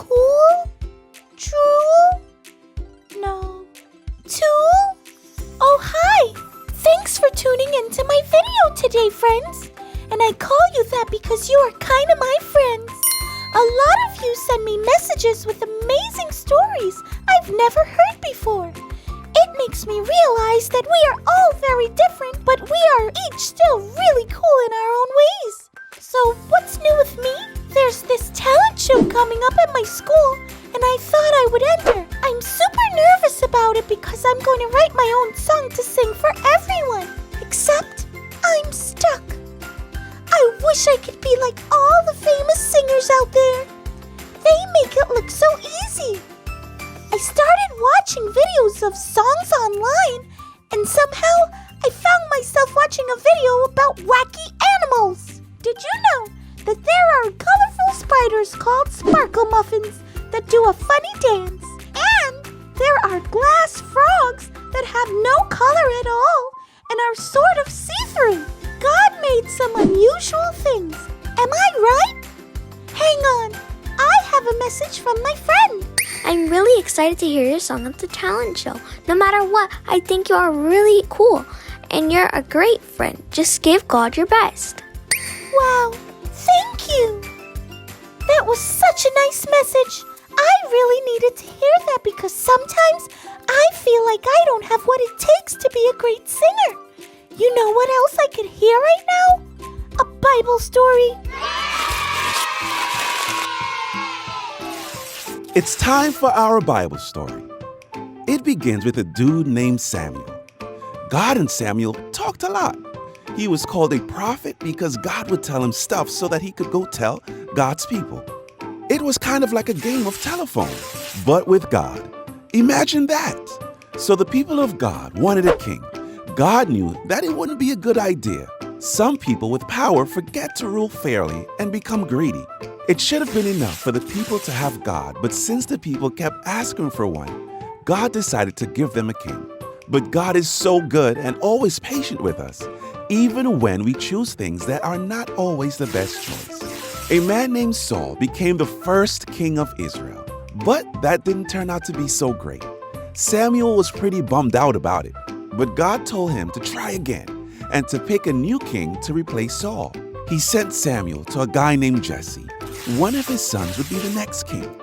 Cool? Drool? No. Tool? Oh, hi! Thanks for tuning into my video today, friends. And I call you that because you are kind of my friends. A lot of you send me messages with amazing stories I've never heard before. It makes me realize that we are all very different, but we are each still really cool in our own ways. So what's new with me? There's this talent show coming up at my school, and I thought I would enter. I'm super nervous about it because I'm going to write my own song to sing for everyone. Except I'm stuck. I wish I could be like all the famous singers out there. They make it look so easy. I started watching videos of songs online, and somehow I found myself watching a video about wacky animals. Did you know that there are colorful spiders called sparkle muffins that do a funny dance? And there are glass frogs that have no color at all and are sort of see-through. God made some unusual things. Am I right? Hang on, I have a message from my friend. I'm really excited to hear your song at the talent show. No matter what, I think you are really cool and you're a great friend. Just give God your best. Wow, thank you. That was such a nice message. I really needed to hear that because sometimes I feel like I don't have what it takes to be a great singer. You know what else I could hear right now? A Bible story. It's time for our Bible story. It begins with a dude named Samuel. God and Samuel talked a lot. He was called a prophet because God would tell him stuff so that he could go tell God's people. It was kind of like a game of telephone, but with God. Imagine that. So the people of God wanted a king. God knew that it wouldn't be a good idea. Some people with power forget to rule fairly and become greedy. It should have been enough for the people to have God, but since the people kept asking for one, God decided to give them a king. But God is so good and always patient with us, even when we choose things that are not always the best choice. A man named Saul became the first king of Israel, but that didn't turn out to be so great. Samuel was pretty bummed out about it, but God told him to try again and to pick a new king to replace Saul. He sent Samuel to a guy named Jesse. One of his sons would be the next king.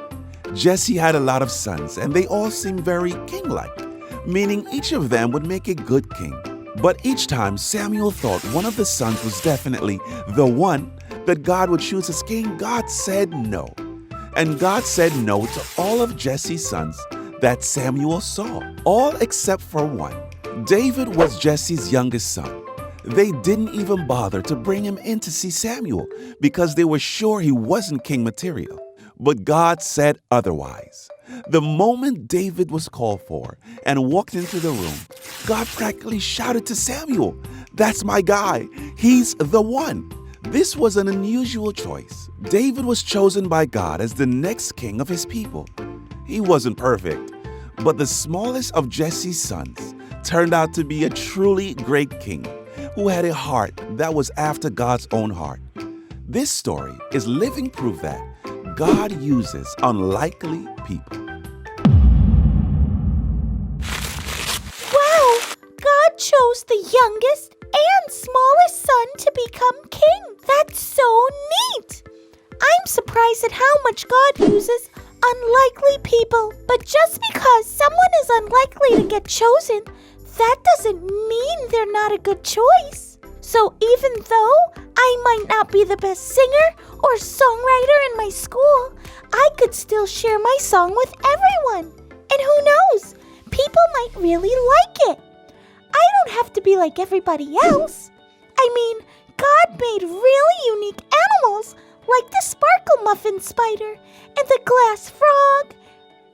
Jesse had a lot of sons, and they all seemed very king-like, meaning each of them would make a good king. But each time Samuel thought one of the sons was definitely the one that God would choose as king, God said no. And God said no to all of Jesse's sons that Samuel saw, all except for one. David was Jesse's youngest son. They didn't even bother to bring him in to see Samuel because they were sure he wasn't king material. But God said otherwise. The moment David was called for and walked into the room, God practically shouted to Samuel, "That's my guy. He's the one." This was an unusual choice. David was chosen by God as the next king of his people. He wasn't perfect, but the smallest of Jesse's sons turned out to be a truly great king who had a heart that was after God's own heart. This story is living proof that God uses unlikely people. Wow, God chose the youngest and smallest son to become king. That's so neat. I'm surprised at how much God uses unlikely people. But just because someone is unlikely to get chosen, that doesn't mean they're not a good choice. So even though I might not be the best singer or songwriter in my school, I could still share my song with everyone. And who knows, people might really like it. I don't have to be like everybody else. I mean, God made really unique animals like the sparkle muffin spider and the glass frog.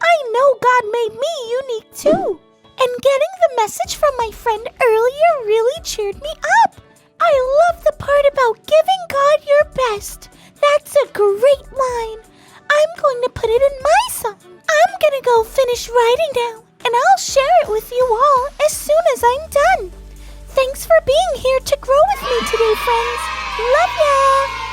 I know God made me unique too. And getting the message from my friend earlier really cheered me up. I love the part about giving God your best. That's a great line. I'm going to put it in my song. I'm going to go finish writing now, and I'll share it with you all as soon as I'm done. Thanks for being here to grow with me today, friends. Love ya!